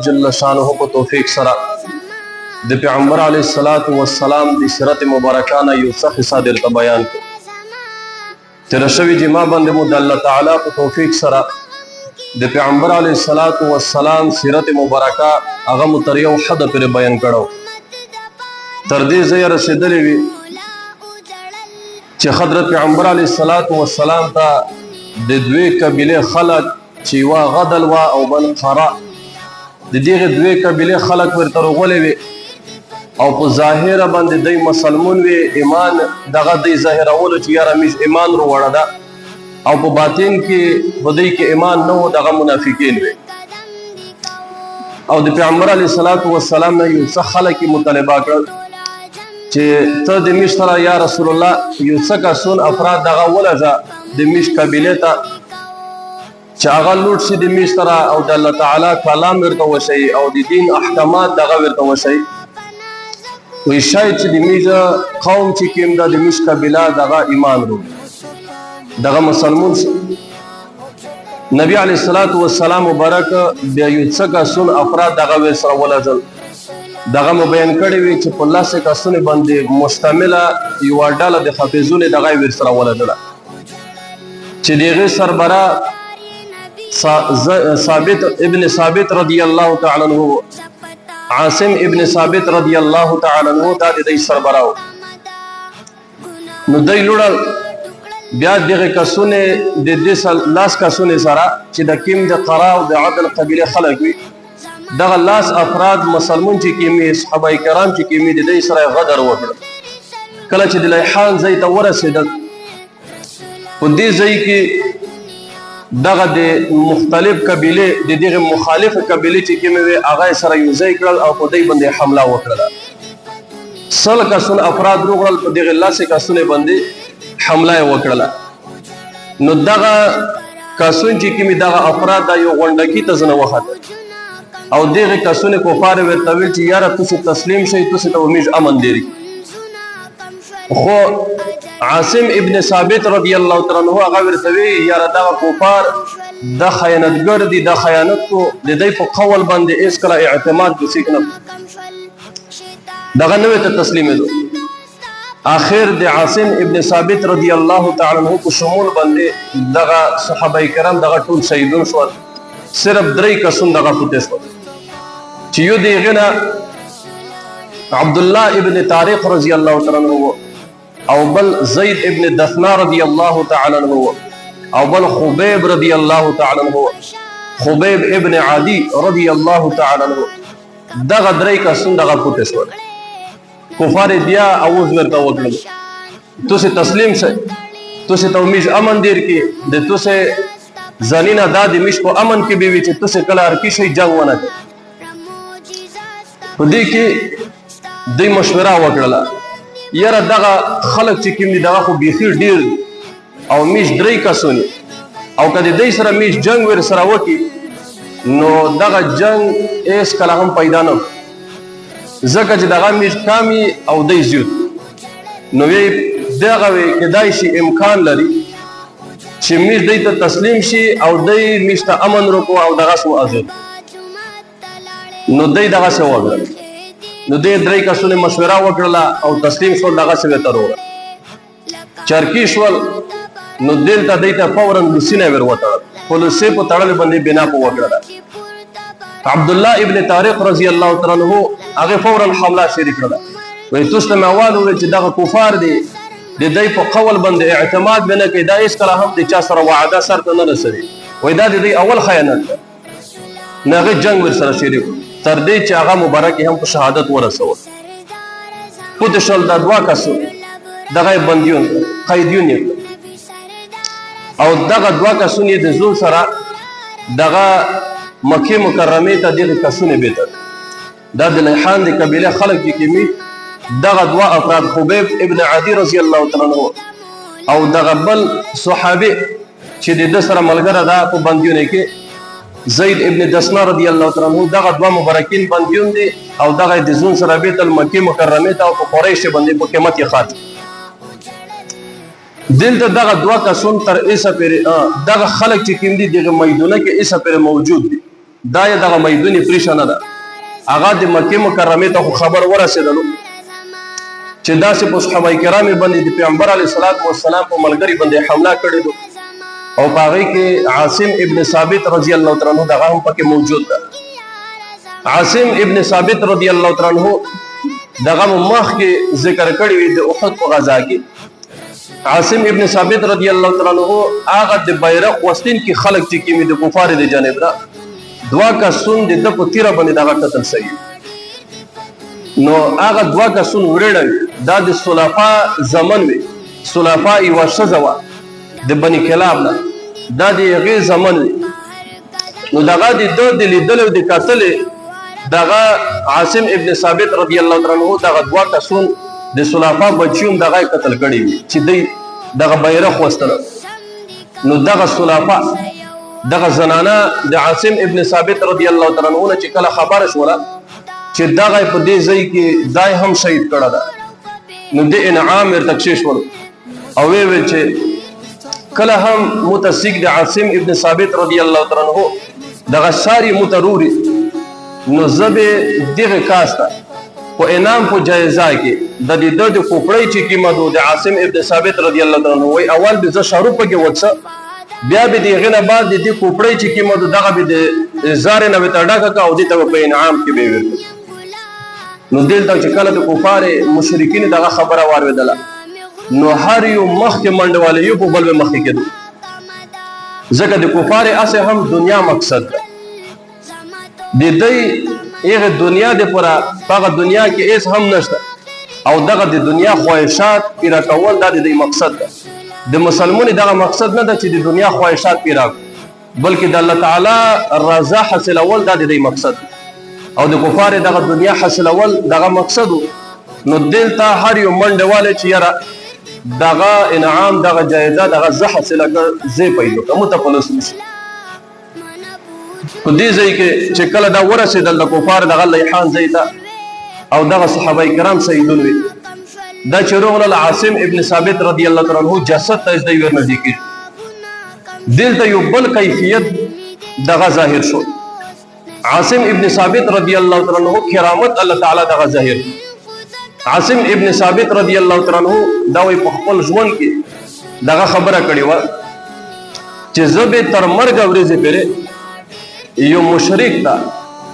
جل شانه په توفیق سره د پیغمبر علیه الصلاۃ والسلام د سیرت مبارکانه یو څه حصہ درته بیان کړو. تیر شوی جما باندې مو د الله تعالی په توفیق سره د پیغمبر علیه الصلاۃ والسلام سیرت مبارکه هغه مو تر یو حد پورې بیان کړو. تر دې ځایه رسېدلې وي چې حضرت پیغمبر علیه الصلاۃ والسلام ته د دوی قبیله خلک چې یوه غدل وه او بل خرا، د دغې دوی قبیلې خلک ورته راغلي وي او په ظاهره باندې دوی مسلمون وي، ایمان دغه دوی ظاهرولو چې یاره موږ ایمان روړه ده، او په باطن کې په دوی کې ایمان نه و، دغه منافقین وي. او د پیغمبر علیه الصلاۃ والسلام نه یو څه خلک یې مطالبه کړل چې ته د موږ سره یا رسول الله یو څه کسون افراد دغه ولږه د موږ قبیلې ته چې هغه لوټ شي د موږ سره او د الله تعالی کلام ورته وشي او د دین احکامات دغه ورته وشي، وایي شاید چې د موږ قوم چې کوم ده د موږ قبیله دغه ایمان وروړي، دغه مسلمون شي. نبی علیه الصلاۃ والسلام مبارک بیا یو څه کسون افراد دغه ورسره ولږل، دغه مو بیان کړی وي چې په لسې کسونو باندې مشتمله یوه ډله د حافظونو دغه یې ورسره ولږله چې د هغې سربراہ ثابت ابن ثابت رضی الله تعالی عنہ، عاصم ابن ثابت رضی الله تعالی عنہ دا د دې سربراہ نو دوی لوړل. بیا دغه کسونه د دې لاس کسونه سره چې د کیم د قرا او د عدل قبیله خلک وي، دغه لاس افراد مسلمون چې کیمي صحابه کرام چې کیمي د دې سره غدر وکړ. کله چې د لیحان ځای ته ورسېدل په دې ځای کې دغه د مختلف قبیله د دغه مخالف قبیله چې کومې وي هغه سره یو ځای کړل او په دې باندې حمله وکړه. سل کسونه افراد روغړل په دغه لاسې کسونه باندې حمله وکړله. نو دغه کسون چې کومې دغه افراد د یو غونډکي ته ځنه وخته او دغه کسونه کفار ورته ویل چې یاره تاسو تسلیم شئ، تاسو ته موږ امن لري. خو عاصم ابن ثابت رضی الله تعالی عنہ هغه ورته وی یاره دغه کفار د خیانتګر دي، د خیانت کو د دې په قول باندې هیڅ کله اعتماد نشي کنه، دغه نوې ته تسلیمېدو. آخر د عاصم ابن ثابت رضی الله تعالی عنہ په شمول باندې دغه صحابه کرام دغه ټول شهیدون شول، صرف درې کسون دغه پاتې شول چې یو دی غنه عبد الله ابن طارق رضی الله تعالی عنہ او بل زید ابن دثنا رضی الله تعالی عنہ او بل خبیب رضی الله تعالی عنہ، خبیب ابن عادی رضی الله تعالی عنہ. دغه درې کسون دغه پاتې شول. کفار بیا اوز ورته وکړل تاسو تسلیم شئ، تاسو ته موږ امن دیر کې د تاسو ځانینه دا د موږ په امن کې به وي چې تاسو کله هرکې شئ جنګ ونه کړئ. په دې کې دوی مشوره وکړله یاره دغه خلک چې کوم دي دغه خو بیخي ډېر دي او موږ درې کسونه او که د دوی سره موږ جنګ ورسره وکړي نو دغه جنګ هېڅ کله هم پیدا نه ځکه چې دغه موږ کم او دوی زیات. نو وی دغه کیدای شي امکان لري چې موږ دوی ته تسلیم شي او دوی موږ ته امن وکړو او دغه سو آزاد. نو دوی دغه څه وکړل، نو دې درې کسونه مشوره وکړله او تسلیم شول، دغه څه ورته راوړل چرکي شول. نو دلته دوی ته فورا لوسینه ور وتړل، په لوسې په تړلو باندې بنا په وکړله. عبدالله ابن طارق رضی الله تعالی عنہ هغه فورا حمله شروع کړله. وایي تاسو ته مې اول وویل چې دغه کفار دي د دوی په قول باندې اعتماد به نه کوي، دا هېڅ کله هم د چا سره وعده سرته نه رسوي. وایي دا د دوی اول خیانت ده. نو هغه جنګ ورسره شروع تر دې چې هغه مبارک هم په شهادت ورسول. پوته شول دا دوه کسو دغه بندیون قیدیون او دغه دوه کسونه د زول سره دغه مکه مکرمه ته دغه کسونه بیت دا د لیحان د قبیله خلک چې کمی دغه دوه افراد خبیب ابن عادی رضی الله تعالی عنہ او دغه بل صحابي چې د سره ملګری دا په بندیونه کې زید ابن دثنا رضی الله تعالی عنہ دغه دوه مبارکین بندیون دي او دغه د زون سره بیت المکه مکرمه ته او قریش باندې په قیمت خاط دلته دغه دوه کسون تر ایسه پیر دغه خلک چې کوم دي دغه میدونه کې ایسه پیر موجود دي دا یې دغه میدون پریښه نه ده هغه د مکې مکرمې ته خو خبر ورسېدلو چې داسې په صحابه کرامو باندې د پیغمبر علیه الصلاة والسلام په ملګري باندې حمله کړې ده او په هغې کې عاصم ابن ثابت رضی الله تعالی عنه دغه هم پکې موجود ده عاصم ابن ثابت رضی الله تعالی عنه دغه مخکې ذکر کړی وي د احد په غزا کې عاصم ابن ثابت رضی الله تعالی عنه هغه د بیرغ وستین کې خلک چې کېمې د کفار د جانب نه دوا کسون د په تیره باندې دغه قتل شوي نو هغه دوا کسون وړړل دا د صلفا زمن وي صلفا یوه ښځه وه د بني کلاب نه دا د هغې زمن وي نو دغه د ده د لیدلو د کتلې دغه عاصم ابن ثابت رضی الله تعالی عنه دغه دوا کسون د صلفا بچي هم دغه قتل کړي وي چې دوی دغه بیرغ وستله نو دغه صلفا دغه زنانه د عاصم ابن ثابت رضی الله تعالی عنه چې کله خبره شوله چې دغه په دې ځای کې دای هم شهید کړه ده نو د انعام ورته کشش ول او وی چې کله هم متصق د عاصم ابن ثابت رضی الله تعالی عنه دغه ساری متروري نو زبه دغه کاسته په انعام په جایزه کې د دې د کوپړی چې قیمت د عاصم ابن ثابت رضی الله تعالی عنه وی اول به ز شروع پکې وڅ بیا به دغه نه بعد د کوپړی چې قیمت دغه به د زار نه وته ډاکه او د ته په انعام کې به ورته نو دلته چې کله د کفار مشرکین دغه خبره واردله نو هر یو مخکې منډواله یو په بل مخکې کېدو ځکه د کفار اسه هم دنیا مقصد ده د دې هغه دنیا د پوره هغه دنیا کې هیڅ هم نشته او دغه د دنیا خواهشات پیرا کول د دې مقصد ده د مسلمانۍ دغه مقصد نه ده چې د دنیا خواهشات پیرا بلکې د الله تعالی رضا حاصلول د دې مقصد او د کفار دغه دنیا حاصلول دغه مقصد نو دلته هر یو منډواله چې یاره دغه انعام دغه جایزه دغه زه حاصله زه پیدا کوم ته پلوس نشي کو دې ځای کې چې کله دا ورسېدل د کفار دغه لیحان ځای ته او دغه صحابه کرام شهیدون وي دا چې روغله عاصم ابن ثابت رضی الله تعالی عنه جسد ته دې ورنږدې کېږي دلته یو بل کیفیت دغه ظاهر شو عاصم ابن ثابت رضی الله تعالی عنہ کرامت الله تعالی دغه ظاهر عاصم ابن ثابت رضی الله تعالی عنہ دا وی په خپل ژوند کې دغه خبره کړې و چې زبې تر مرګ ورځې پورې یو مشرک تا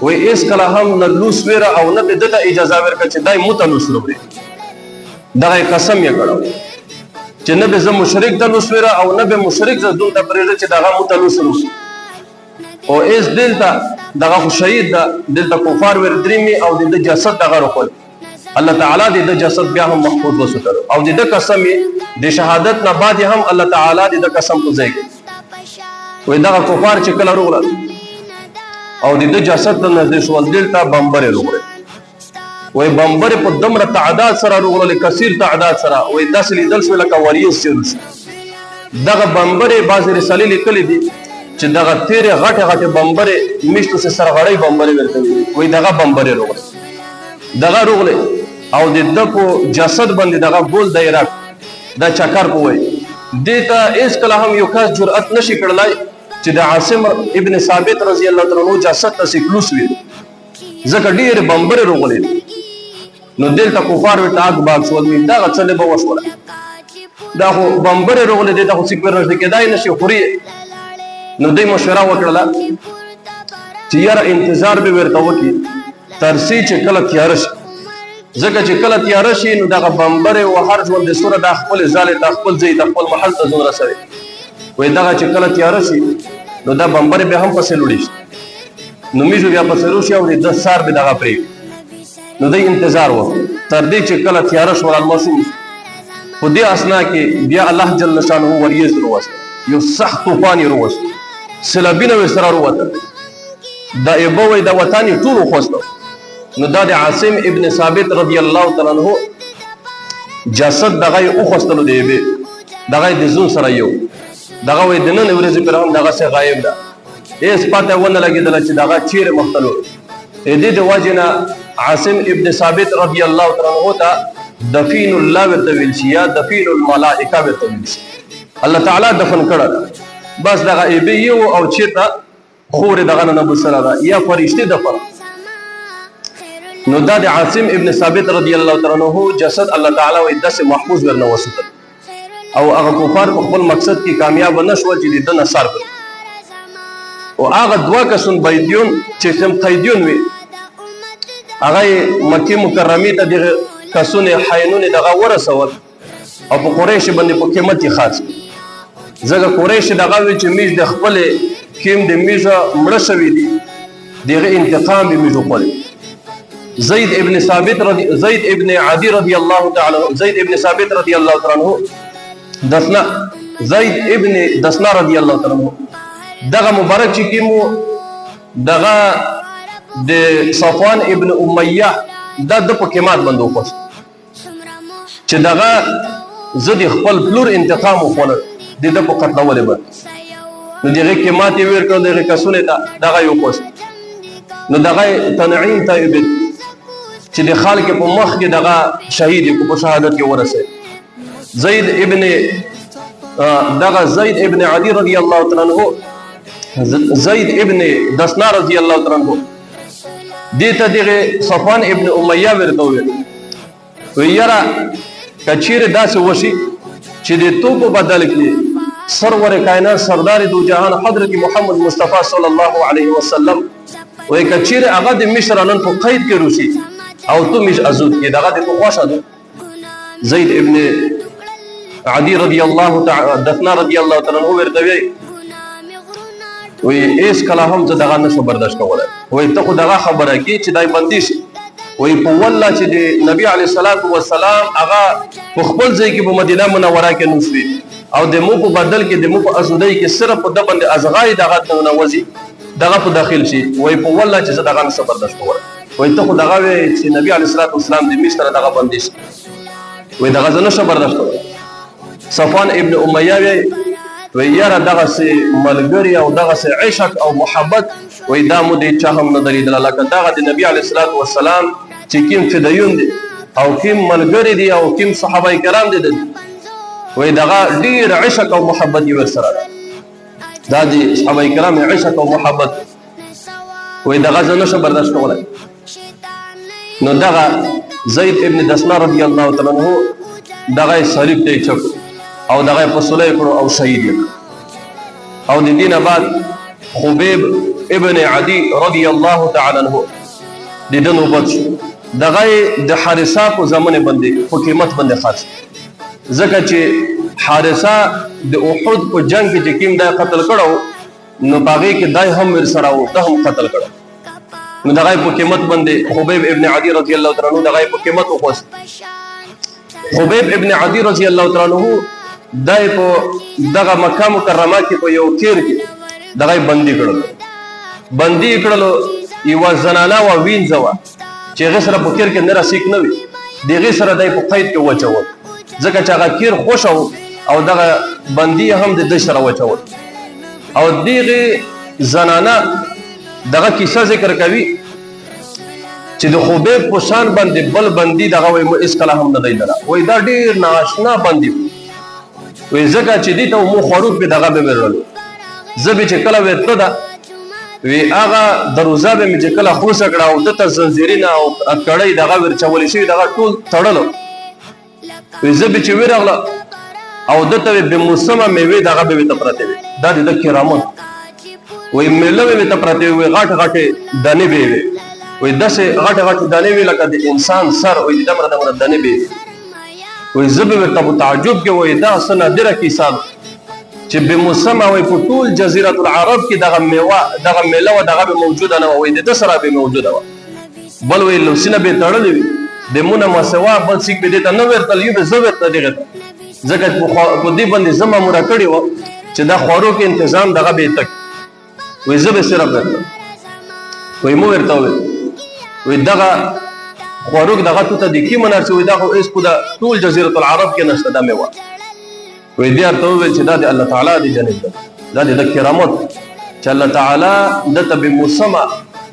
وی اس کله هم نه لوس ویره او نه دته اجازه ورکړه چې دای متلوس وروړي دغه قسم یې کړو چې نه به زه مشرک ته لوس ویره او نه به مشرک زه دوی ته پرېږدم چې دغه متلوس وروړي او اس دلته دغه شهید ده دلته کفار ور درېمي او د جسد دغه رکول الله تعالی د جسد بیا هم محفوظ وساتل او د قسم د شهادت نه بعد هم الله تعالی د قسم په ځای وي دغه کفار چې کله روغله او د جسد نه د شول دلته بمبر روغله وي بمبر په دمره تعداد سره روغله کثیر تعداد سره وي داس لیدل شو لکه وریث دغه بمبر باز رسالې لیکلې دي چې دغه تیرې غټه غټه بمبرې میشتو سره سرغړې بمبرې ورته وي دغه بمبرې روغله دغه روغله او د دغه جسد باندې دغه بول دایره د چکر پوي دته اس کله هم یو خاص جرأت نشي کړلای چې د عاصم ابن ثابت رضی الله تعالی عنہ جسد ته سکلوس وي ځکه ډېر بمبرې روغله نو دلته کفار ورته اګ باغ شو دا څه به وشوله دا خو بمبرې روغله دته خو سکور نشي کېدای نشي خوري نو دوی مشوره وکړه چې یاره انتظار به ورته وکړي تر څو چې کله تیار شي ځکه چې کله تیار شي نو دغه بمبرې او هر ژوند د سوره د خپل ځاله د خپل ځای د خپل محل ته ځون رسوي وای دغه چې کله تیار شي نو دا بمبرې به هم پسې لوړي نو میږي بیا پسې روشي او د 10 سال به دغه پرې نو دوی انتظار وکړ تر دې چې کله تیار شو المسوم په دې اسنا کې بیا الله جل شانه وریځ وروست یو سخت طوفان وروست سلابینه وسره وروته دا ایبوي د وطن ټول خوسته نو دا د عاصم ابن ثابت رضی الله تعالی عنہ جسد دغه او خوستلو دی به دغه د زون سره یو دغه وې دنه ورځې پر هم دغه څه غایب ده هیڅ پته ونه لګیدل چې دغه چیرې مختلو دې د واجنه عاصم ابن ثابت رضی الله تعالی عنہ ته دفین الله وتویل شي یا دفین الملائکه وتویل شي الله تعالی دفن کړه بس دغه ایبه یو او چیرته خور دغه نه بسره ده یا فرشته د پر نو دا د عاصم ابن ثابت رضی الله تعالی عنہ جسد الله تعالی و داسې محفوظ ورنه وساتل او هغه کفار په خپل مقصد کې کامیاب نشو چې د نصر کړ او هغه دوا کسون بيدیون چې سم قیدیون وي هغه مکه مکرمه ته دغه کسونه حینون دغه ورسول او په قریش باندې په قیمت خاص زګه قریش دغه وی چې میز د خپل کیم د میزه مړ شوی دي دغه انتقام به میزو خپل زید ابن ثابت رضی الله تعالی عنہ زید ابن دسنا رضی الله تعالی عنہ دغه مبارک چې کیمو دغه د صفوان ابن امیہ د په قیمت باندې وکړ چې دغه زدي خپل پلور انتقام وکړ د په قتلول به نو دغه قیمت یې ورکړ دغه کسونه دغه یو کوس نو دغه تنعیم طيب چې د خالق په مخ کې دغه شهید کو په شهادت کې ورسه زید ابن عدی رضی الله تعالی عنہ زید ابن دسنا رضی الله تعالی عنہ دیته دغه صفوان ابن امیہ ورته ویرا کچیر داسې وشي چې د تو په بدل کې سرور کائنات سردار دو جهان حضرت محمد مصطفی صلی الله علیه وسلم وای کچیر هغه د مصر نن په قید کې روسی او تو مش ازود کې دغه د خوښه ده زید ابن عدی رضی الله تعالی دفنا رضی الله تعالی عنہ ورته وی ایس کله هم زه دغه نشو برداشت کولای وای ته خو دغه خبره کی چې دای بندي شي وای په والله چې د نبی علی صلوات و سلام هغه خپل ځای کې په مدینه منوره کې نوسوي او د مو په بدل کې د مو په ازودۍ کې صرف په د باندې ازغای دغه نوځي دغه په داخل شي وای په والله چې زه دغه نشو برداشت کولای وای ته خو دغه چې نبی علی صلوات و سلام د مصر دغه بندي شي وای دغه زه نشو برداشت کولای صفوان ابن امیہ وی یاره دغه سي ملګری او دغه سي عشق او محبت وی دا مو دې چا هم نه دلیدل لکه دغه د نبی علیه الصلاۃ والسلام چې کوم فدایون دي او کوم ملګری دي او کوم صحابه کرام دي وی دغه ډیر عشق او محبت یې ورسره دا دي صحابه کرام عشق او محبت وی دغه زه نشم برداشت کولای نو دغه زید ابن دسنا رضی الله تعالی عنہ دغه صلیب ته چک او دغه په صلح کړو او شهید او د دینه بعد خبیب ابن عدی رضی الله تعالی عنہ د دنو بچ دغه د حارثه په زمانه باندې په قیمت باندې خاص ځکه چې حارثه د احد په جنگ کې چې کیم دا قتل کړو نو باغې کې دای هم ور سره وو ته هم قتل کړو نو دغه په قیمت باندې خبیب ابن عدی رضی الله تعالی عنہ دغه په قیمت وخوس خبیب ابن عدی رضی الله تعالی عنہ دای په دغه مکه مکرمه کې په یو کیر کې دغه بندي کړلو یو زنانه او وینځوا چې غسر په کیر کې نه راسیک نه وي دغه سره دای په قید کې وچو ځکه چې هغه کیر خوش او دغه بندي هم د سره وچو او دغه زنانه دغه کیسه ذکر کوي چې د خبیب په شان باندې بل بندي دغه وای مو اس کله هم نه دی دره وای دا ډیر ناشنا بندي وی زکه چې دي ته مو خروف به دغه به ورل زبې چې کله ورته دا وی هغه دروازه به مې چې کله خوښ کړه او دته زنجیرینه او کړای دغه ورچول شي دغه ټول تړلو وی زبې چې ورغله او دته به موسمه میوه دغه به ته پراته وي دا د کرامت وی مله به ته پراته وي غاټه دانه به وی دسه غاټه دانه وی لکه د انسان سر وی دمر دانه به وی زبې ورته تعجب کې وی دا سنه ډیره کیسه چې به موسمه وی په ټول جزیره العرب کې دغه میوه دغه میله و دغه موجوده نه وی د سره به موجوده و بل وی لوسینه به تړلې وي د مونږه مسوا بل څیک به دته نو ورته یو به زو ورته دیغه ځکه په دې باندې زما مور کړی و چې دا خورو کې تنظیم دغه به تک وی زبې سره ورته وی مو ورته وی دغه خوروک دغه ته د کی مناسب دا خو اس په ټول جزیره العرب کې نشته د میوه وی دې ارته ویل چې دا د الله تعالی دی جنت دا د کرامت چې الله تعالی دته به موسمه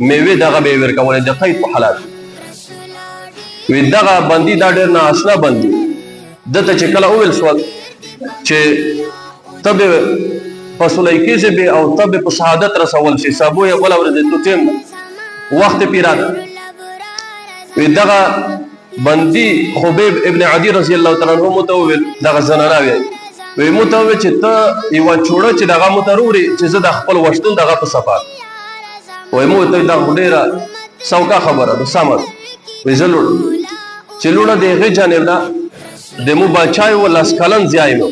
میوه دغه به ورکول د قید په حالات وی دغه بندي دا ډېر نه آشنا بندي دته چې کله اول سوال چې تب فصلی کېږي به او ته به په شهادت رسول شي. سبو یې بله ورځ تو ټیم وخت پې راغی. وی دغه بندي خبیب ابن عدي رضی الله تعالی عنه مو ته وویل، دغه زنانه وی مو ته وویل چې ته یوه چوړه چې دغه مو ته راوړي چې زه د خپل وشتون دغه په صفا. وی مو ته دا خو ډېره سوکه خبره ده، سمه ده. وی زه لوړ چې لوړه د هغې جانب نه د مو باچا و 10 کلن ځای نو.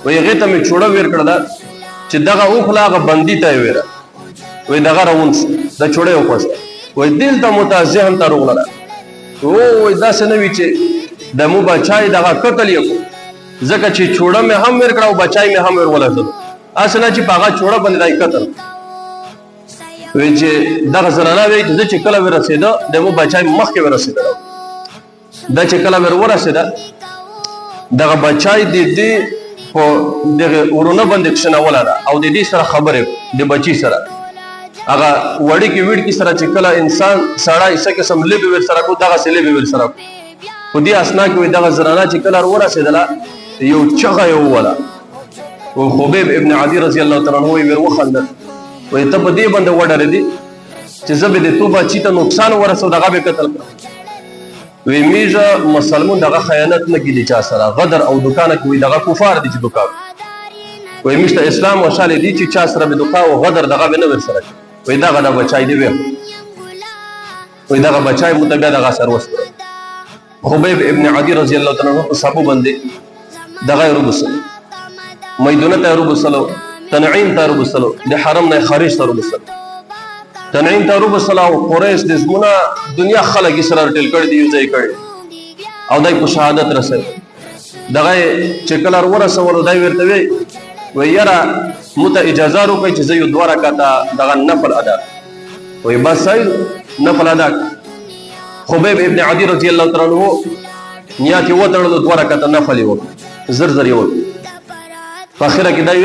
وی هغې ته مې چوړه ویر کړه ده چې دغه وخله هغه بندي ته یې ویره. وی دغه راون شو، د چوړه یې وخوسته. وی دلته مو ته ذهن ته راغله وی داسې نه وي چې د مو باچا یې دغه قتل یې کړو، ځکه چې چوړه مې هم ویر کړه او بچا یې مې هم ویر ولګېدو. هسې نه چې په هغه چوړه باندې دا یې قتل. وی چې دغه زنانه وی چې زه چې کله ورسېده د مو بچا یې مخکې ورسېدلی. دا چې کله ورسېده دغه بچا یې د دې په دغه ورونه باندې کښېنوله ده او د دې سره خبرې د بچي سره هغه وړکې وړکې سره چې کله انسان سړی څه قسم لبې ور سره کړو دغسې لبې ور سره کړو. په دې اسنا کې وایي دغه زنانه چې کله ورسېدله یو چغه یې ووله. خبیب ابن عدي رضی الله تعالی عنه ور وخندل. وایي ته په دې باندې وډارېدې چې زه به د تو بچي ته نقصان ورسو دغه به قتل کړم. وی میږه مسلمون دغه خیانت نه کیږي چا سره، غدر او دکانه کوي دغه کفار دي چې دوکا. وی میشته اسلام وشاله دي چې چا سره به دوکا او غدر دغه به نه ور سره. وی دغه د بچای دی وی دغه بچای متبع دغه سر وسته. خبیب ابن عدي رضی الله تعالی عنہ په صحابه باندې دغه ربسل میدونه ته ربسلو، تنعیم ته ربسلو، د حرم نه خارج ته ربسلو. تنعیم ته ربسلو او قریش د زمونه دنیا خلک سره ټیل کړي دی یو ځای کړي او دای په شهادت رسول. دغه چې کله ورسول دای ورته وی یاره مته اجازه وکړئ چې زه یو 2 رکعته دغه نفل ادا. وی بس صحیح نفل ادا. خبیب ابن عدي رضی الله تعالی عنہ نیت یې وتړلو 2 رکعته نفل یې وکړ، زر زر یې وکړ. په اخره کې دی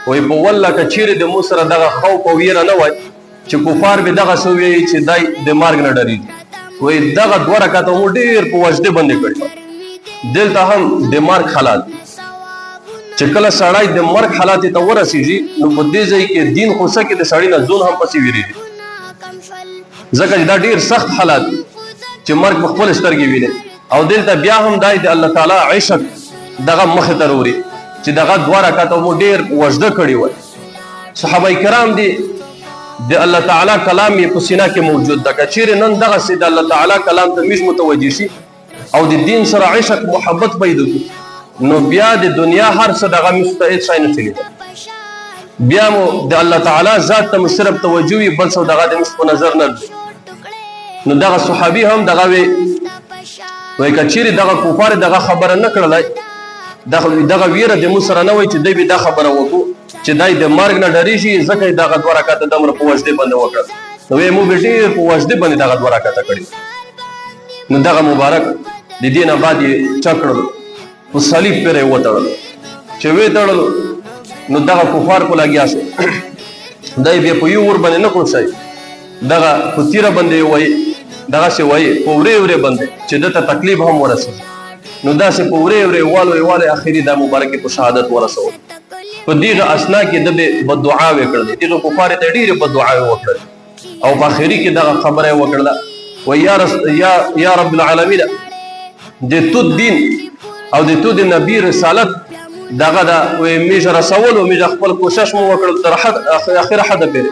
وی په والله که چیرې د مو سره دغه خوف او ویره نه وای چې کفار به دغه څه وایي چې دای د مرګ نه ډارېږي. وی دغه 2 رکعته مو ډېر په وجدې باندې کړي. دلته هم د مرګ حالات چې کله سړی د مرګ حالات ته ورسېږي نو په دې ځای کې دین خو څه کې د سړي نه ځون هم پسې ویرېږي، ځکه چې دا ډېر سخت حالات چې مرګ په خپل سترګې ویني. او دلته بیا هم دای د الله تعالی عشق دغه مخې ته راوړي چې دغه 2 رکعته مو ډېر وجده کړي وای. صحابه کرام دي د الله تعالی کلام یې په سینه کې موجود ده. که چیرې نن دغسې د الله تعالی کلام ته موږ متوجه شي او د دین سره عشق محبت پیدا کړو نو بیا د دنیا هر څه دغه موږ ته هېڅ شی نه چلېږي. بیا مو د الله تعالی ذات ته مو صرف توجه وي، بل څه دغه د موږ په نظر نه دی. نو دغه صحابي هم دغه وایي که چیرې دغه کفار دغه خبره نه کړلی دغه ویره د موږ سره نه وای چې دی به دا خبره وکړو چې دای د مرګ نه ډارېږي ځکه یې دغه 2 رکعته دومره په وجدې باندې وکړه. نو وایي موږ به ډېر په وجدې باندې دغه 2 رکعته کړي. نو دغه مبارک د دې نه بعد یې چا کړلو په صلیب پرې یې وتړلو. چې ویې تړلو نو دغه کفار په لګیا شو. دی بیا په یو ور باندې نه کړو دغه په تیره باندې یې وایي دغسې وایي په ورې ورې باندې چې دته تکلیف هم ورسېږي. نو داسې په ورې ورې والو اخري دا مبارک په شهادت ورسول. په دغه اسنا کې د بددعاوې کړلې، دغه کفار ته ډېرې بددعاوې وکړلې او په اخري کې دغه خبره یې وکړله وایي یا رب العالمین د تو دین او د تو د نبي رسالت دغه دا وایي موږ رسولو موږ خپل کوشش مو وکړل تر اخره حده پورې.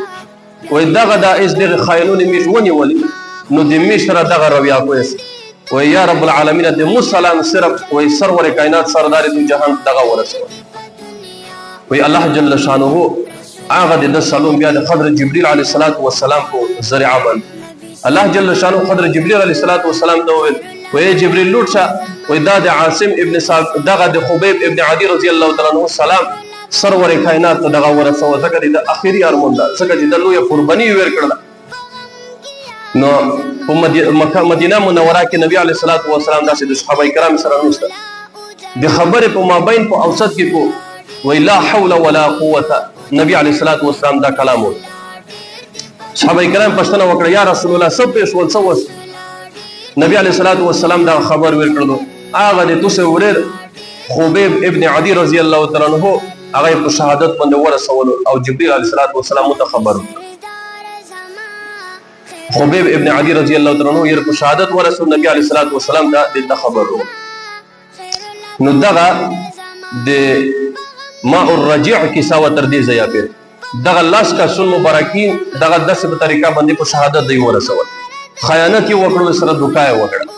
وایي دغه دا ایس دغه خاینونې موږ ونیولې نو د موږ سره دغه رویه کویس. وایي یا رب العالمین د مو سلام صرف وایي سرور کائنات سردار دو جهان دغه ورسول. وایي الله جل شانه هغه د سلام بیا د حضرت جبرئیل علیه السلام په ذریعه باندې الله جل شانه حضرت جبرئیل علیه السلام ته وویل وایي جبرئیل لوټ شه. وایي دا د عاصم ابن صاحب دغه د خبیب ابن عدي رضی الله تعالی عنہ سلام سرور کائنات ته دغه ورسول، ځکه د اخري ارمان ده، ځکه چې د لویه قرباني ویر کړله. نو په مدینه منوره کې نبی علیه السلام داسې د صحابه کرام سره نوسته د خبرې په مابین په اوسط کې کو وی لا حول ولا قوة نبی علیه السلام دا کلام وی. صحابه کرام پوښتنه وکړه یا رسول الله څه پېښ ول څه وس؟ نبی علیه السلام دا خبر ورکړلو هغه د توسه ورېر خبیب ابن عدي رضی الله تعالی عنہ هغه په شهادت باندې ورسول او جبريل عليه السلام ته خبر خبیب ابن عدی رضی الله تعالی عنہ یې په شهادت ورسول نبی عليه السلام ته خبر نو دغه د ماء الرجع کیسه و تر دې ځای په دغه لاس کا سن مبارکین دغه داسې په طریقه باندې په شهادت دی ورسول خیانت یې وکړل سره دوکای وکړه